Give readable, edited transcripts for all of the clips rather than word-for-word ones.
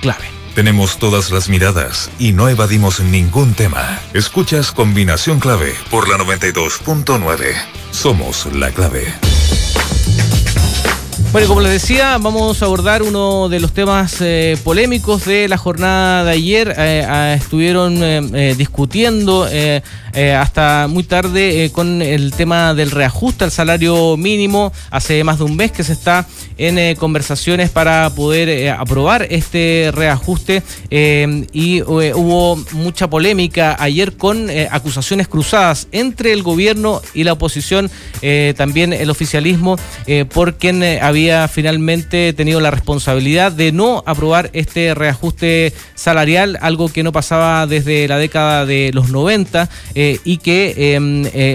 Clave. Tenemos todas las miradas y no evadimos ningún tema. Escuchas Combinación Clave por la 92.9. Somos la clave. Bueno, como les decía, vamos a abordar uno de los temas polémicos de la jornada de ayer. Estuvieron discutiendo hasta muy tarde con el tema del reajuste al salario mínimo. Hace más de un mes que se está en conversaciones para poder aprobar este reajuste y hubo mucha polémica ayer con acusaciones cruzadas entre el gobierno y la oposición, también el oficialismo, por quien había finalmente tenido la responsabilidad de no aprobar este reajuste salarial, algo que no pasaba desde la década de los 90 y que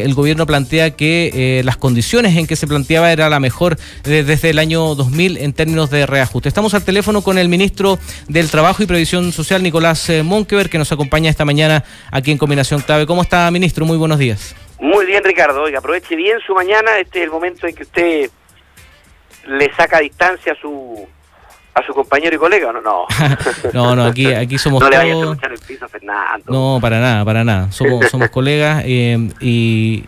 el gobierno plantea que las condiciones en que se planteaba era la mejor desde el año 2000 en términos de reajuste. Estamos al teléfono con el ministro del Trabajo y Previsión Social, Nicolás Monkeberg, que nos acompaña esta mañana aquí en Combinación Clave. ¿Cómo está, ministro? Muy buenos días. Muy bien, Ricardo. Oiga, aproveche bien su mañana. Este es el momento en que usted le saca distancia a su compañero y colega, ¿o no? No, aquí somos no todos... le vaya a luchar el piso a Fernando. No, para nada. Somos colegas y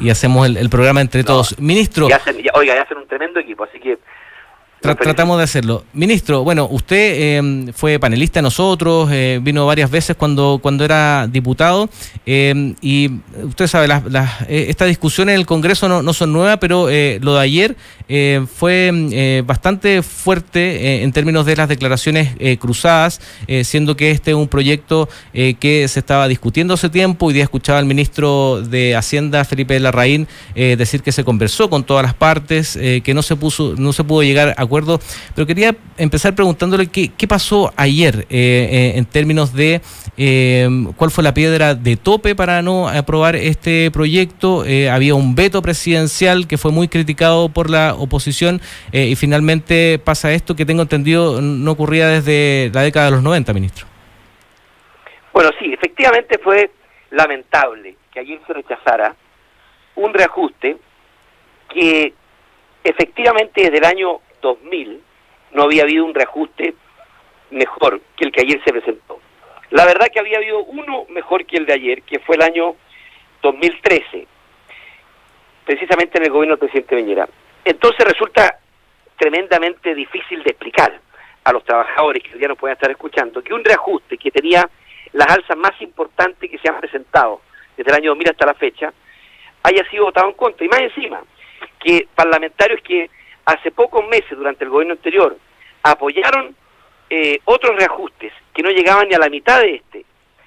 hacemos el programa entre todos. Ministro... Ya hacen un tremendo equipo, así que... Tratamos de hacerlo. Ministro, bueno, usted fue panelista de nosotros, vino varias veces cuando era diputado, y usted sabe, estas discusiones en el Congreso no son nuevas, pero lo de ayer fue bastante fuerte en términos de las declaraciones cruzadas, siendo que este es un proyecto que se estaba discutiendo hace tiempo. Hoy día escuchaba al ministro de Hacienda, Felipe Larraín, decir que se conversó con todas las partes, que no se pudo llegar a acuerdo, pero quería empezar preguntándole qué pasó ayer en términos de cuál fue la piedra de tope para no aprobar este proyecto. Había un veto presidencial que fue muy criticado por la oposición y finalmente pasa esto que tengo entendido no ocurría desde la década de los 90, ministro. Bueno, sí, efectivamente fue lamentable que ayer se rechazara un reajuste que efectivamente desde el año 2000 no había habido un reajuste mejor que el que ayer se presentó. La verdad que había habido uno mejor que el de ayer, que fue el año 2013, precisamente en el gobierno del presidente Piñera. Entonces resulta tremendamente difícil de explicar a los trabajadores que ya nos pueden estar escuchando que un reajuste que tenía las alzas más importantes que se han presentado desde el año 2000 hasta la fecha haya sido votado en contra. Y más encima, que parlamentarios que hace pocos meses, durante el gobierno anterior, apoyaron otros reajustes que no llegaban ni a la mitad de este,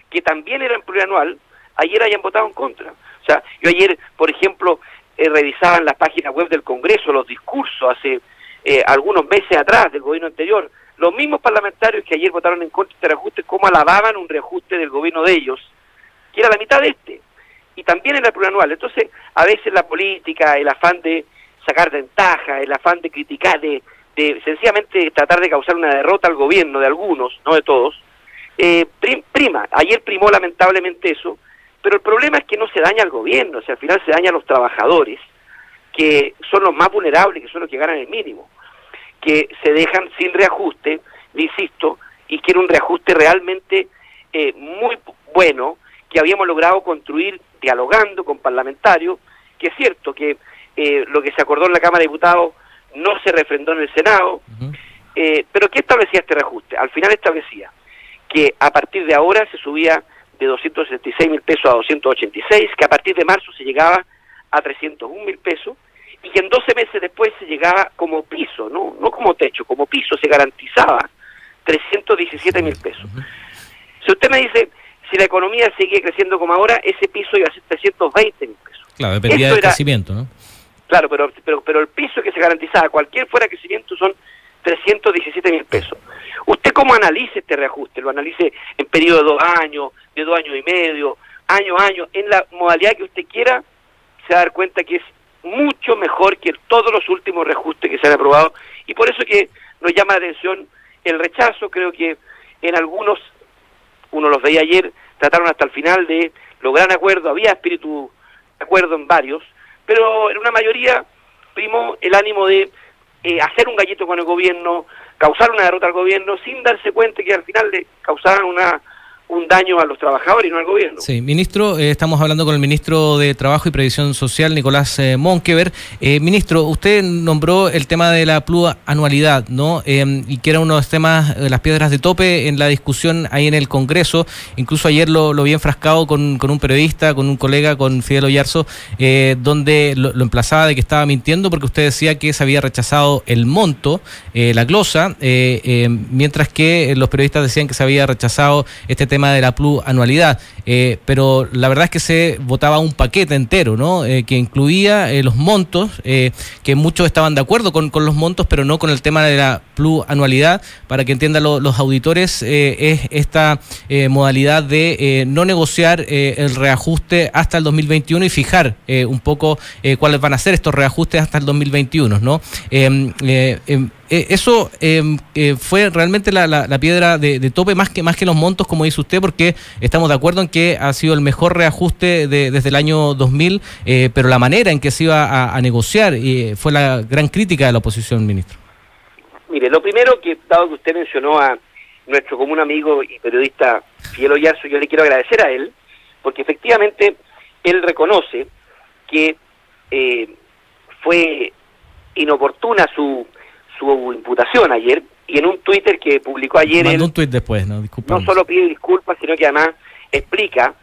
que también eran plurianual, ayer hayan votado en contra. O sea, yo ayer, por ejemplo, revisaba en las páginas web del Congreso los discursos hace algunos meses atrás del gobierno anterior, los mismos parlamentarios que ayer votaron en contra de este reajuste, cómo alababan un reajuste del gobierno de ellos, que era la mitad de este, y también era plurianual. Entonces, a veces la política, el afán de sacar ventaja, el afán de criticar, de sencillamente tratar de causar una derrota al gobierno de algunos, no de todos, prima. Ayer primó lamentablemente eso, pero el problema es que no se daña al gobierno, o sea, al final se daña a los trabajadores, que son los más vulnerables, que son los que ganan el mínimo, que se dejan sin reajuste, insisto, y que era un reajuste realmente muy bueno, que habíamos logrado construir dialogando con parlamentarios, que es cierto que lo que se acordó en la Cámara de Diputados no se refrendó en el Senado, pero ¿qué establecía este reajuste? Al final establecía que a partir de ahora se subía de 266.000 pesos a 286, que a partir de marzo se llegaba a 301.000 pesos, y que en 12 meses después se llegaba como piso, no como techo, como piso, se garantizaba 317.000 pesos. Si usted me dice, si la economía sigue creciendo como ahora, ese piso iba a ser 320.000 pesos. Claro, dependía del crecimiento, ¿no? Claro, pero el piso que se garantizaba, cualquier fuera crecimiento, son 317.000 pesos. ¿Usted cómo analice este reajuste? Lo analice en periodo de 2 años, de 2 años y medio, año a año, en la modalidad que usted quiera, se va a dar cuenta que es mucho mejor que todos los últimos reajustes que se han aprobado, y por eso que nos llama la atención el rechazo. Creo que en algunos, uno los veía ayer, trataron hasta el final de lograr acuerdo, había espíritu de acuerdo en varios, pero en una mayoría primó el ánimo de hacer un gallito con el gobierno, causar una derrota al gobierno, sin darse cuenta que al final le causaban un daño a los trabajadores y no al gobierno. Sí, ministro, estamos hablando con el ministro de Trabajo y Previsión Social, Nicolás Monkever. Ministro, usted nombró el tema de la plurianualidad, ¿no? Y que era uno de los temas, las piedras de tope en la discusión ahí en el Congreso. Incluso ayer lo vi enfrascado con un periodista, con un colega, con Fidel Oyarzo, donde lo emplazaba de que estaba mintiendo porque usted decía que se había rechazado el monto, la glosa, mientras que los periodistas decían que se había rechazado este tema de la plurianualidad, pero la verdad es que se votaba un paquete entero, ¿no? Que incluía los montos, que muchos estaban de acuerdo con los montos, pero no con el tema de la plurianualidad. Para que entiendan los auditores, es esta modalidad de no negociar el reajuste hasta el 2021 y fijar un poco cuáles van a ser estos reajustes hasta el 2021, ¿no? Eso fue realmente la piedra de tope, más que los montos, como dice usted, porque estamos de acuerdo en que ha sido el mejor reajuste desde el año 2000, pero la manera en que se iba a negociar fue la gran crítica de la oposición, ministro. Mire, lo primero, que dado que usted mencionó a nuestro común amigo y periodista Fidel Oyarzo, yo le quiero agradecer a él, porque efectivamente él reconoce que fue inoportuna su imputación ayer, y en un Twitter que publicó ayer mandó un tuit después, ¿no? No solo pide disculpas, sino que además explica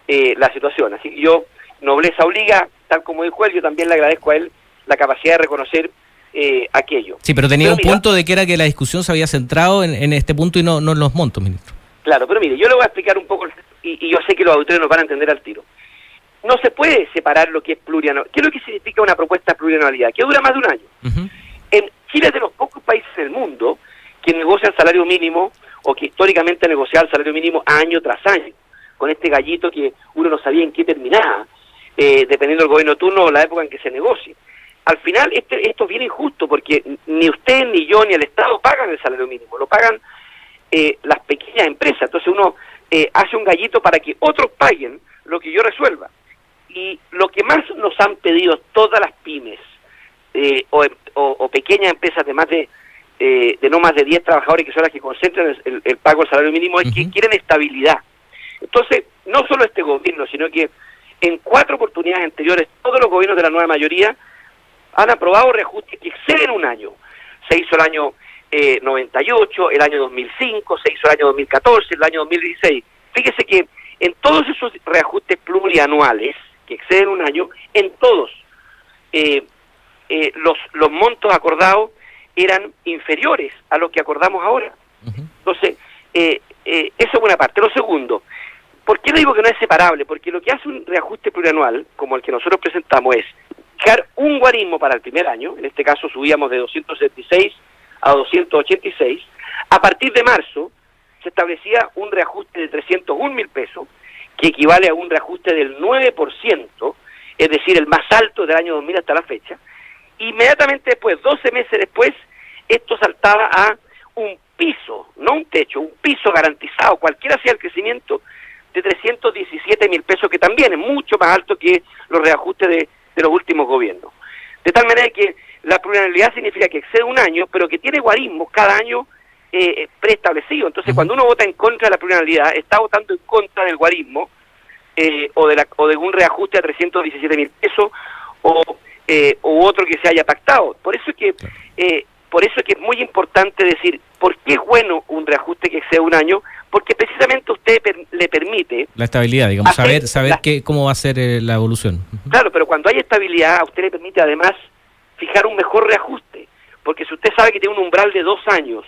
la situación. Así que yo, nobleza obliga, tal como dijo él, yo también le agradezco a él la capacidad de reconocer aquello. Sí, pero tenía un punto de que era que la discusión se había centrado en este punto y no en los montos, ministro. Claro, pero mire, yo le voy a explicar un poco, y yo sé que los auditores nos van a entender al tiro. No se puede separar lo que es plurianualidad. ¿Qué es lo que significa una propuesta de plurianualidad? Que dura más de un año. En Chile es de los pocos países del mundo que negocian salario mínimo, o que históricamente han negociado el salario mínimo año tras año, con este gallito que uno no sabía en qué terminaba, dependiendo del gobierno de turno o la época en que se negocie. Al final esto es bien injusto, porque ni usted, ni yo, ni el Estado pagan el salario mínimo, lo pagan las pequeñas empresas. Entonces uno hace un gallito para que otros paguen lo que yo resuelva. Y lo que más nos han pedido todas las pymes, o pequeñas empresas de más de no más de 10 trabajadores, que son las que concentran el pago del salario mínimo, es que quieren estabilidad. Entonces, no solo este gobierno, sino que en 4 oportunidades anteriores, todos los gobiernos de la nueva mayoría han aprobado reajustes que exceden un año. Se hizo el año 98, el año 2005, se hizo el año 2014, el año 2016. Fíjese que en todos esos reajustes plurianuales, que exceden un año, en todos los montos acordados eran inferiores a lo que acordamos ahora. Entonces, eso es una parte. Lo segundo, ¿por qué le digo que no es separable? Porque lo que hace un reajuste plurianual, como el que nosotros presentamos, es fijar un guarismo para el primer año. En este caso subíamos de 276 a 286. A partir de marzo se establecía un reajuste de 301.000 pesos, que equivale a un reajuste del 9%, es decir, el más alto del año 2000 hasta la fecha. Inmediatamente después, 12 meses después, esto saltaba a un piso, no un techo, un piso garantizado, cualquiera sea el crecimiento, de 317.000 pesos, que también es mucho más alto que los reajustes de los últimos gobiernos. De tal manera que la plurianualidad significa que excede un año, pero que tiene guarismos cada año preestablecido. Entonces, cuando uno vota en contra de la plurianualidad, está votando en contra del guarismo, o de un reajuste a 317.000 pesos, u otro que se haya pactado. Por eso es que es muy importante decir, ¿por qué es bueno un reajuste que excede un año? Porque precisamente usted le permite la estabilidad, digamos, saber cómo va a ser la evolución. Claro, pero cuando hay estabilidad, a usted le permite además fijar un mejor reajuste, porque si usted sabe que tiene un umbral de 2 años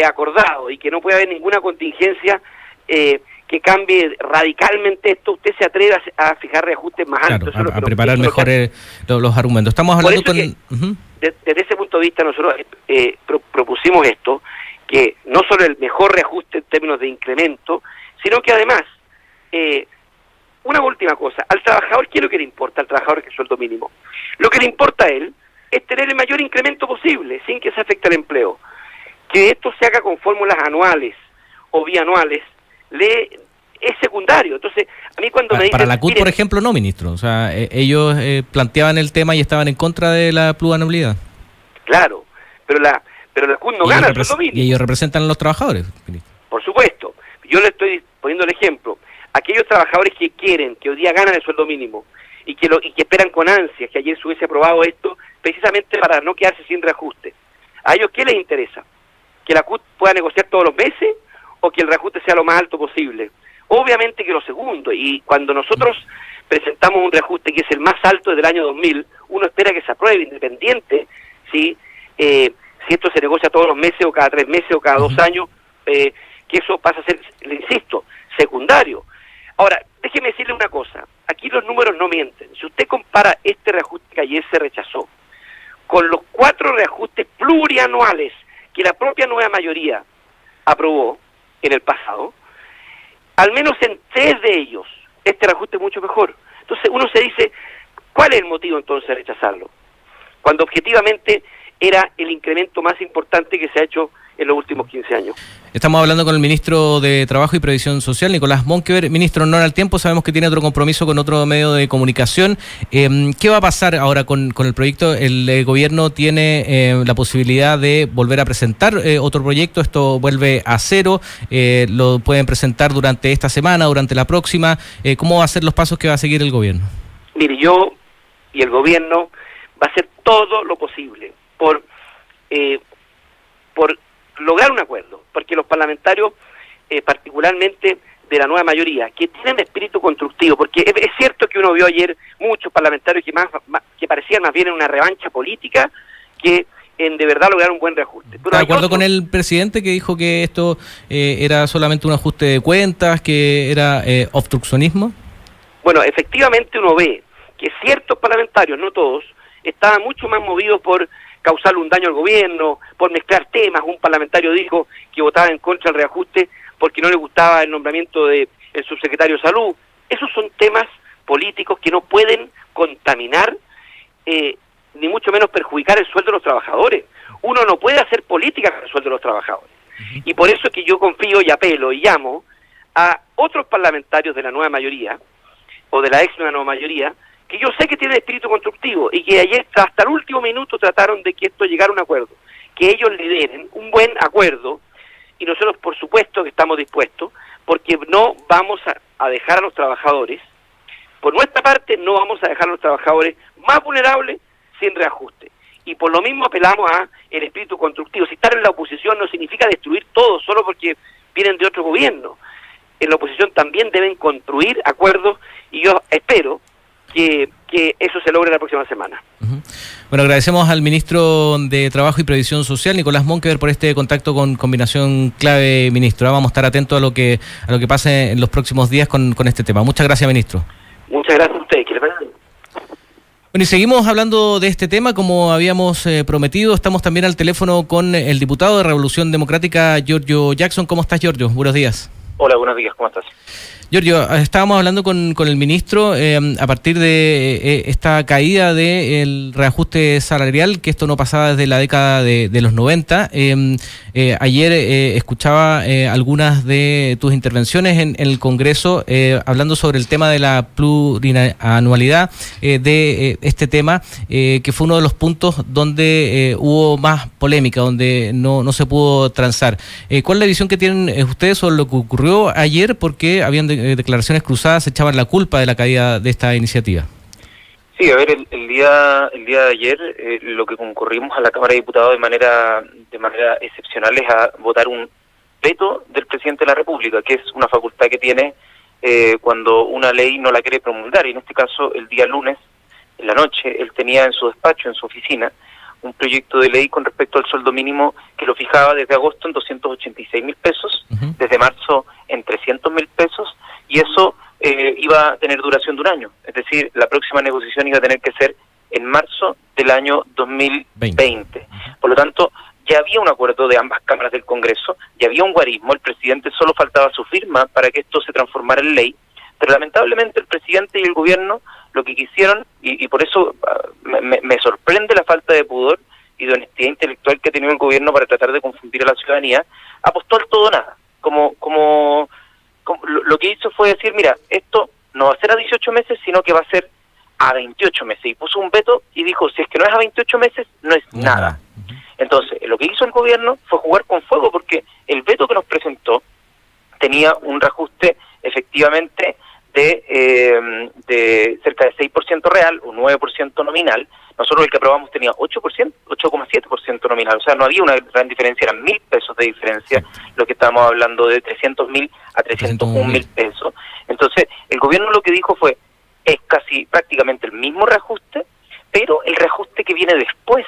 acordado y que no puede haber ninguna contingencia que cambie radicalmente esto, usted se atreve a fijar reajustes más altos. Claro, a preparar mejor los argumentos. Estamos hablando con... Desde ese punto de vista nosotros propusimos esto, que no solo el mejor reajuste en términos de incremento, sino que además, una última cosa, al trabajador, ¿qué es lo que le importa al trabajador que es sueldo mínimo? Lo que le importa a él es tener el mayor incremento posible, sin que se afecte al empleo. Que esto se haga con fórmulas anuales o bianuales, es secundario. Entonces, a mí cuando me dicen... Para la CUT, por ejemplo, no, ministro. O sea, ellos planteaban el tema y estaban en contra de la plurianualidad. Claro, pero la CUT no gana el sueldo mínimo. Y ellos representan a los trabajadores, ministro. Por supuesto. Yo le estoy poniendo el ejemplo. Aquellos trabajadores que quieren, que hoy día ganan el sueldo mínimo, y que esperan con ansias que ayer se hubiese aprobado esto, precisamente para no quedarse sin reajuste. ¿A ellos qué les interesa? ¿Que la CUT pueda negociar todos los meses o que el reajuste sea lo más alto posible? Obviamente que lo segundo, y cuando nosotros presentamos un reajuste que es el más alto desde el año 2000, uno espera que se apruebe, independiente si esto se negocia todos los meses o cada 3 meses o cada 2 años, que eso pasa a ser, le insisto, secundario. Ahora, déjeme decirle una cosa, aquí los números no mienten. Si usted compara este reajuste que ayer se rechazó con los 4 reajustes plurianuales que la propia nueva mayoría aprobó en el pasado, al menos en 3 de ellos, este reajuste es mucho mejor. Entonces uno se dice, ¿cuál es el motivo entonces de rechazarlo? Cuando objetivamente era el incremento más importante que se ha hecho en los últimos 15 años. Estamos hablando con el ministro de Trabajo y Previsión Social, Nicolás Monkever. Ministro, no al tiempo, sabemos que tiene otro compromiso con otro medio de comunicación. ¿Qué va a pasar ahora con el proyecto? ¿El gobierno tiene la posibilidad de volver a presentar otro proyecto? ¿Esto vuelve a cero? ¿Lo pueden presentar durante esta semana, durante la próxima? ¿Cómo va a ser los pasos que va a seguir el gobierno? Mire, yo y el gobierno va a hacer todo lo posible por lograr un acuerdo, porque los parlamentarios, particularmente de la nueva mayoría, que tienen espíritu constructivo, porque es cierto que uno vio ayer muchos parlamentarios que parecían más bien en una revancha política que en de verdad lograr un buen reajuste. ¿Está de acuerdo con el presidente que dijo que esto era solamente un ajuste de cuentas, que era obstruccionismo? Bueno, efectivamente uno ve que ciertos parlamentarios, no todos, estaban mucho más movidos por causarle un daño al gobierno, por mezclar temas. Un parlamentario dijo que votaba en contra del reajuste porque no le gustaba el nombramiento del subsecretario de Salud. Esos son temas políticos que no pueden contaminar, ni mucho menos perjudicar el sueldo de los trabajadores. Uno no puede hacer política con el sueldo de los trabajadores. Y por eso es que yo confío y apelo y llamo a otros parlamentarios de la nueva mayoría, o de la ex nueva mayoría, que yo sé que tienen espíritu constructivo y que ayer hasta el último minuto trataron de que esto llegara a un acuerdo, que ellos lideren un buen acuerdo, y nosotros por supuesto que estamos dispuestos, porque no vamos a dejar a los trabajadores, por nuestra parte no vamos a dejar a los trabajadores más vulnerables sin reajuste, y por lo mismo apelamos a el espíritu constructivo. Si estar en la oposición no significa destruir todo solo porque vienen de otro gobierno. En la oposición también deben construir acuerdos, y yo espero que eso se logre la próxima semana. Bueno, agradecemos al ministro de Trabajo y Previsión Social, Nicolás Monkever, por este contacto con Combinación Clave, ministro. Vamos a estar atentos a lo que pase en los próximos días con este tema. Muchas gracias, ministro. Muchas gracias a ustedes. Que les vaya bien. Bueno, y seguimos hablando de este tema, como habíamos prometido. Estamos también al teléfono con el diputado de Revolución Democrática, Giorgio Jackson. ¿Cómo estás, Giorgio? Buenos días. Hola, buenos días. ¿Cómo estás? Giorgio, estábamos hablando con el ministro a partir de esta caída del reajuste salarial, que esto no pasaba desde la década de los 90. Ayer escuchaba algunas de tus intervenciones en el Congreso hablando sobre el tema de la plurianualidad de este tema, que fue uno de los puntos donde hubo más polémica, donde no se pudo transar. ¿Cuál es la visión que tienen ustedes sobre lo que ocurrió ayer? Porque habían declaraciones cruzadas, echaban la culpa de la caída de esta iniciativa. Sí, a ver, el día de ayer lo que concurrimos a la Cámara de Diputados de manera excepcional es a votar un veto del presidente de la República, que es una facultad que tiene cuando una ley no la quiere promulgar, y en este caso el día lunes, en la noche, él tenía en su despacho, en su oficina, un proyecto de ley con respecto al sueldo mínimo que lo fijaba desde agosto en 286.000 pesos, desde marzo en 300.000 pesos, y eso iba a tener duración de un año. Es decir, la próxima negociación iba a tener que ser en marzo del año 2020. Por lo tanto, ya había un acuerdo de ambas cámaras del Congreso, ya había un guarismo, el presidente solo faltaba su firma para que esto se transformara en ley, pero lamentablemente el presidente y el gobierno lo que quisieron, y por eso me sorprende la falta de pudor y de honestidad intelectual que ha tenido el gobierno para tratar de confundir a la ciudadanía, apostó al todo o nada. Como lo que hizo fue decir, mira, esto no va a ser a 18 meses, sino que va a ser a 28 meses. Y puso un veto y dijo, si es que no es a 28 meses, no es nada. Entonces, lo que hizo el gobierno fue jugar con fuego, porque el veto que nos presentó tenía un reajuste efectivamente de cerca de 6% real o 9% nominal. Nosotros el que aprobamos tenía 8,7% nominal, o sea, no había una gran diferencia, eran 1.000 pesos de diferencia, lo que estábamos hablando de 300.000 a 301.000 pesos. Entonces, el gobierno lo que dijo fue, es casi prácticamente el mismo reajuste, pero el reajuste que viene después,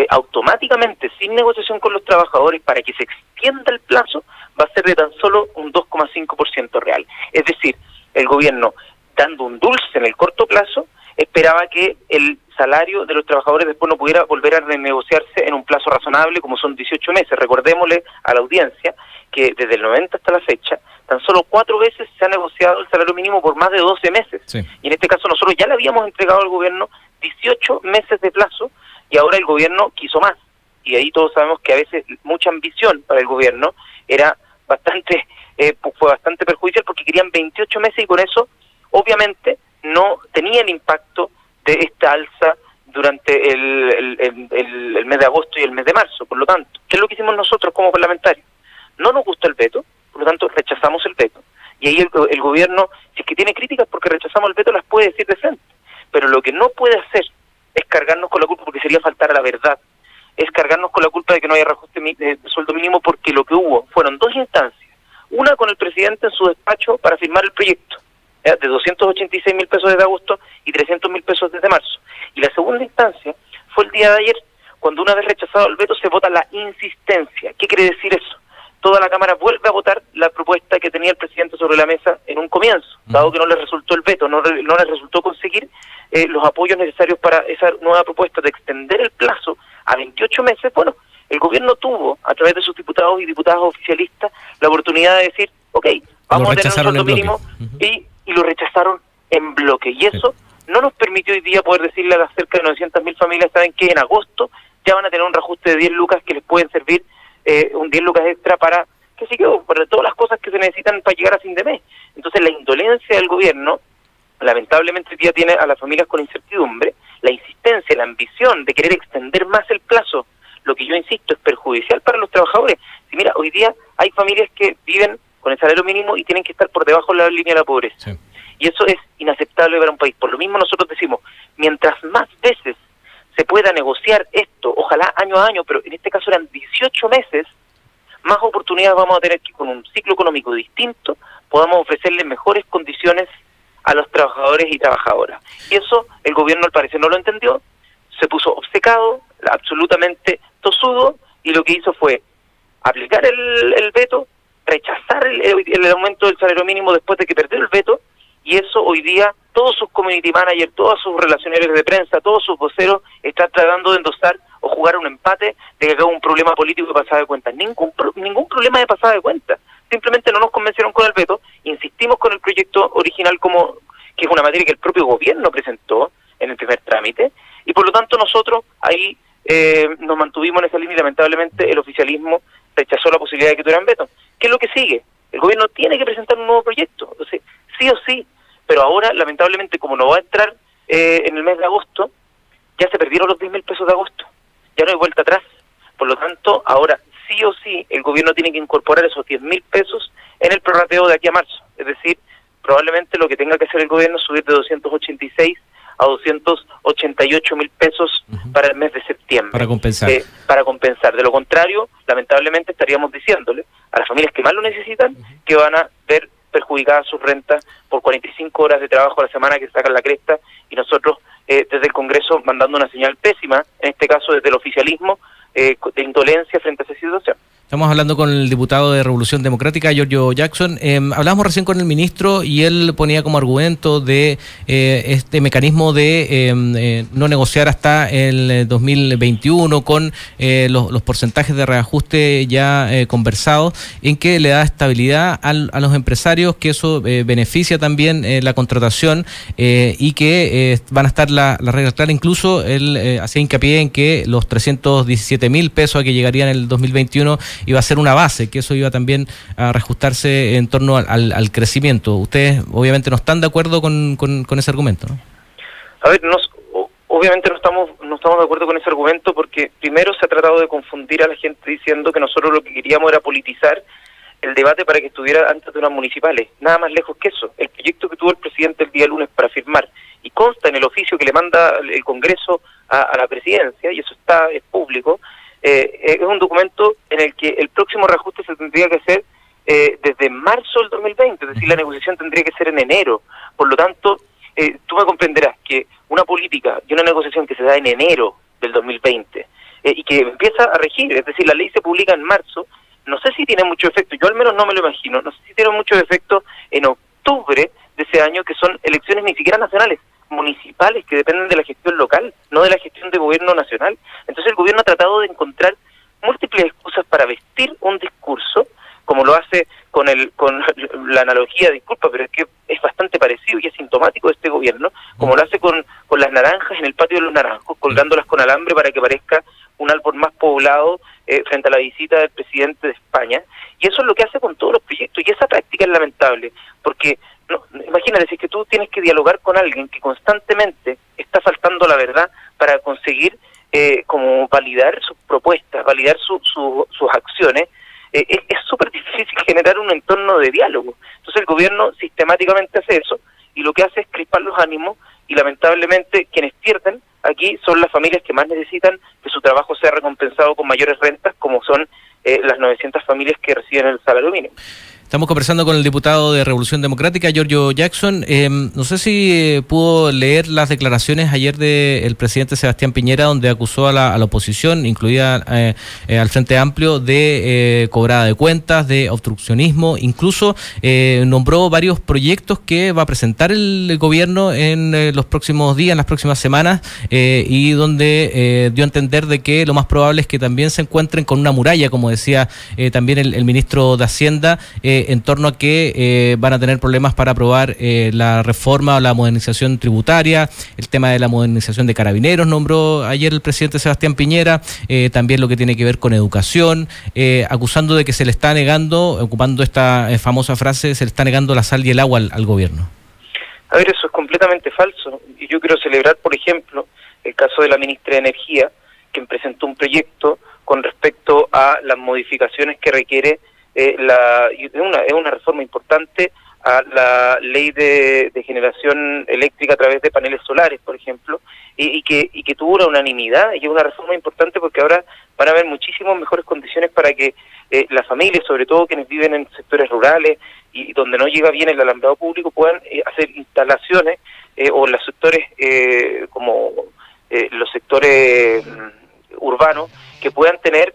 automáticamente, sin negociación con los trabajadores, para que se extienda el plazo, va a ser de tan solo un 2,5% real. Es decir, el gobierno, dando un dulce en el corto plazo, esperaba que el salario de los trabajadores después no pudiera volver a renegociarse en un plazo razonable, como son 18 meses. Recordémosle a la audiencia que desde el 90 hasta la fecha, tan solo 4 veces se ha negociado el salario mínimo por más de 12 meses. Sí. Y en este caso nosotros ya le habíamos entregado al gobierno 18 meses de plazo, y ahora el gobierno quiso más. Y ahí todos sabemos que a veces mucha ambición para el gobierno era bastante fue bastante perjudicial, porque querían 28 meses y con eso obviamente no tenía el impacto de esta alza durante el mes de agosto y el mes de marzo. Por lo tanto, ¿qué es lo que hicimos nosotros como parlamentarios? No nos gustó el veto, por lo tanto rechazamos el veto. Y ahí el gobierno, si es que tiene críticas porque rechazamos el veto, las puede decir de frente. Pero lo que no puede hacer es cargarnos con la culpa, porque sería faltar a la verdad, es cargarnos con la culpa de que no haya reajuste de sueldo mínimo, porque lo que hubo fueron 2 instancias. Una con el presidente en su despacho para firmar el proyecto, de 286.000 pesos desde agosto y 300.000 pesos desde marzo. Y la segunda instancia fue el día de ayer, cuando una vez rechazado el veto se vota la insistencia. ¿Qué quiere decir eso? Toda la Cámara vuelve a votar la propuesta que tenía el presidente sobre la mesa en un comienzo, dado que no le resultó el veto, no le resultó conseguir los apoyos necesarios para esa nueva propuesta de extender el plazo a 28 meses. Bueno, el gobierno tuvo, a través de sus diputados y diputadas oficialistas, la oportunidad de decir, ok, vamos a tener un sueldo mínimo, y lo rechazaron en bloque. Y eso no nos permitió hoy día poder decirle a las cerca de 900.000 familias, saben que en agosto ya van a tener un reajuste de 10 lucas que les pueden servir, un 10 lucas extra para, qué sé yo, para todas las cosas que se necesitan para llegar a fin de mes. Entonces la indolencia del gobierno, lamentablemente hoy día tiene a las familias con incertidumbre, la insistencia, la ambición de querer extender más el plazo, lo que yo insisto es perjudicial para los trabajadores. Si mira, hoy día hay familias que viven con el salario mínimo y tienen que estar por debajo de la línea de la pobreza. Sí. Y eso es inaceptable para un país. Por lo mismo nosotros decimos, mientras más veces se pueda negociar esto, ojalá año a año, pero en este caso eran 18 meses, más oportunidades vamos a tener que con un ciclo económico distinto podamos ofrecerles mejores condiciones a los trabajadores y trabajadoras. Y eso el gobierno al parecer no lo entendió, se puso obcecado, absolutamente tosudo, y lo que hizo fue aplicar el veto, rechazar el aumento del salario mínimo después de que perdió el veto, y eso hoy día todos sus community managers, todos sus relacionarios de prensa, todos sus voceros están tratando de endosar o jugar un empate de que acá hubo un problema político de pasada de cuenta. Ningún problema de pasada de cuenta. Simplemente no nos convencieron con el veto, insistimos con el proyecto original, como que es una materia que el propio gobierno presentó en el primer trámite, y por lo tanto nosotros ahí nos mantuvimos en esa línea, y lamentablemente el oficialismo rechazó la posibilidad de que tuvieran veto. ¿Qué es lo que sigue? El gobierno tiene que presentar un nuevo proyecto, entonces, sí o sí, pero ahora lamentablemente como no va a entrar en el mes de agosto, ya se perdieron los 10.000 pesos de agosto, ya no hay vuelta atrás. Por lo tanto, ahora sí o sí el gobierno tiene que incorporar esos 10.000 pesos en el prorrateo de aquí a marzo. Es decir, probablemente lo que tenga que hacer el gobierno es subir de 286 a 288.000 pesos para el mes de septiembre. Para compensar. Para compensar. De lo contrario, lamentablemente estaríamos diciéndole a las familias que más lo necesitan que van a ver perjudicadas sus rentas por 45 horas de trabajo a la semana que sacan la cresta, y nosotros desde el Congreso mandando una señal pésima, en este caso desde el oficialismo, de indolencia frente a esa situación. Estamos hablando con el diputado de Revolución Democrática, Giorgio Jackson. Hablábamos recién con el ministro y él ponía como argumento de este mecanismo de no negociar hasta el 2021 con los porcentajes de reajuste ya conversados, en que le da estabilidad a los empresarios, que eso beneficia también la contratación y que van a estar las reglas claras. Incluso él hacía hincapié en que los 317.000 pesos a que llegarían en el 2021 iba a ser una base, que eso iba también a reajustarse en torno al crecimiento. Ustedes obviamente no están de acuerdo con ese argumento, ¿no? A ver, obviamente obviamente no estamos de acuerdo con ese argumento porque primero se ha tratado de confundir a la gente diciendo que nosotros lo que queríamos era politizar el debate para que estuviera antes de unas municipales. Nada más lejos que eso. El proyecto que tuvo el presidente el día lunes para firmar y consta en el oficio que le manda el Congreso a la presidencia, y eso es público, es un documento en el que el próximo reajuste se tendría que hacer desde marzo del 2020, es decir, la negociación tendría que ser en enero. Por lo tanto, tú me comprenderás que una política y una negociación que se da en enero del 2020 y que empieza a regir, es decir, la ley se publica en marzo, no sé si tiene mucho efecto, yo al menos no me lo imagino, no sé si tiene mucho efecto en octubre de ese año, que son elecciones ni siquiera nacionales, municipales, que dependen de la gestión local, no de la gestión de gobierno nacional. Entonces el gobierno ha tratado de encontrar múltiples excusas para vestir un discurso, como lo hace con la analogía, disculpa, pero es que es bastante parecido y es sintomático de este gobierno, como lo hace con las naranjas en el patio de los naranjos, colgándolas con alambre para que parezca un árbol más poblado frente a la visita del presidente de España. Y eso es lo que hace con todos los proyectos, y esa práctica es lamentable, porque imagínate, si es que tú tienes que dialogar con alguien que constantemente está faltando la verdad para conseguir como validar sus propuestas, validar sus acciones, es súper difícil generar un entorno de diálogo. Entonces el gobierno sistemáticamente hace eso, y lo que hace es crispar los ánimos, y lamentablemente quienes pierden aquí son las familias que más necesitan que su trabajo sea recompensado con mayores rentas, como son las 900 familias que reciben el salario mínimo. Estamos conversando con el diputado de Revolución Democrática, Giorgio Jackson. No sé si pudo leer las declaraciones ayer del presidente Sebastián Piñera, donde acusó a la oposición, incluida al Frente Amplio, de cobrada de cuentas, de obstruccionismo. Incluso nombró varios proyectos que va a presentar el gobierno en los próximos días, en las próximas semanas, y donde dio a entender de que lo más probable es que también se encuentren con una muralla, como decía también el ministro de Hacienda, en torno a que van a tener problemas para aprobar la reforma o la modernización tributaria, el tema de la modernización de carabineros, nombró ayer el presidente Sebastián Piñera, también lo que tiene que ver con educación, acusando de que se le está negando, ocupando esta famosa frase, se le está negando la sal y el agua al gobierno. A ver, eso es completamente falso, y yo quiero celebrar, por ejemplo, el caso de la ministra de Energía, quien presentó un proyecto con respecto a las modificaciones que requiere es una reforma importante a la ley de generación eléctrica a través de paneles solares, por ejemplo, y que tuvo una unanimidad, y es una reforma importante porque ahora van a haber muchísimas mejores condiciones para que las familias, sobre todo quienes viven en sectores rurales y donde no llega bien el alambrado público, puedan hacer instalaciones o los sectores como los sectores urbanos, que puedan tener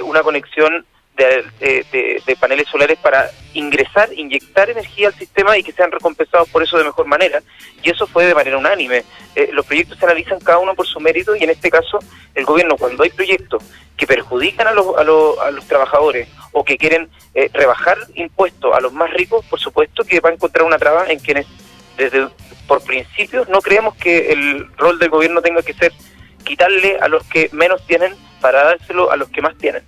una conexión de paneles solares para inyectar energía al sistema y que sean recompensados por eso de mejor manera, y eso fue de manera unánime. Los proyectos se analizan cada uno por su mérito, y en este caso el gobierno, cuando hay proyectos que perjudican a los trabajadores o que quieren rebajar impuestos a los más ricos, por supuesto que va a encontrar una traba en quienes por principios no creemos que el rol del gobierno tenga que ser quitarle a los que menos tienen para dárselo a los que más tienen.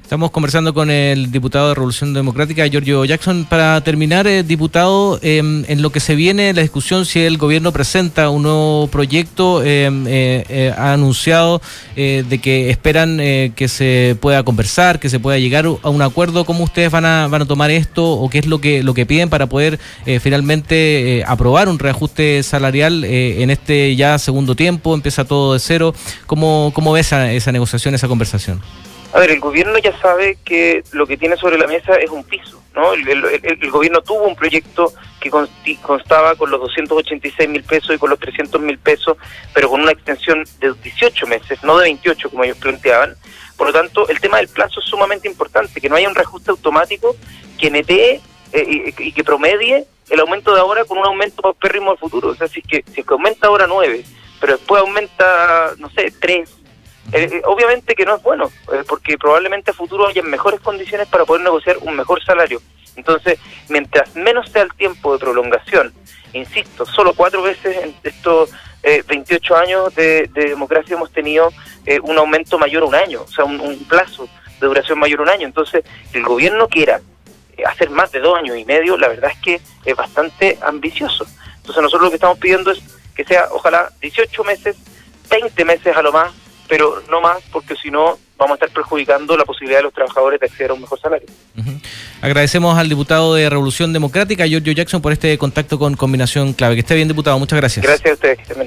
Estamos conversando con el diputado de Revolución Democrática, Giorgio Jackson. Para terminar, diputado, en lo que se viene la discusión, si el gobierno presenta un nuevo proyecto, ha anunciado de que esperan que se pueda conversar, que se pueda llegar a un acuerdo. ¿Cómo ustedes van a tomar esto, o qué es lo que piden para poder finalmente aprobar un reajuste salarial en este ya segundo tiempo? Empieza todo de cero. ¿Cómo ves esa negociación, esa conversación? A ver, el gobierno ya sabe que lo que tiene sobre la mesa es un piso, ¿no? El gobierno tuvo un proyecto que constaba con los 286.000 pesos y con los 300.000 pesos, pero con una extensión de 18 meses, no de 28 como ellos planteaban. Por lo tanto, el tema del plazo es sumamente importante, que no haya un reajuste automático que netee y que promedie el aumento de ahora con un aumento paupérrimo al futuro. O sea, si es que aumenta ahora 9, pero después aumenta, no sé, 3, obviamente que no es bueno, porque probablemente a futuro haya mejores condiciones para poder negociar un mejor salario. Entonces, mientras menos sea el tiempo de prolongación, insisto, solo 4 veces en estos 28 años de democracia hemos tenido un aumento mayor a un año, o sea, un plazo de duración mayor a un año. Entonces, que el gobierno quiera hacer más de 2 años y medio, la verdad es que es bastante ambicioso. Entonces, nosotros lo que estamos pidiendo es que sea ojalá 18 meses, 20 meses a lo más, pero no más, porque si no vamos a estar perjudicando la posibilidad de los trabajadores de acceder a un mejor salario. Agradecemos al diputado de Revolución Democrática, Giorgio Jackson, por este contacto con Combinación Clave. Que esté bien, diputado. Muchas gracias. Gracias a ustedes. Que estén bien.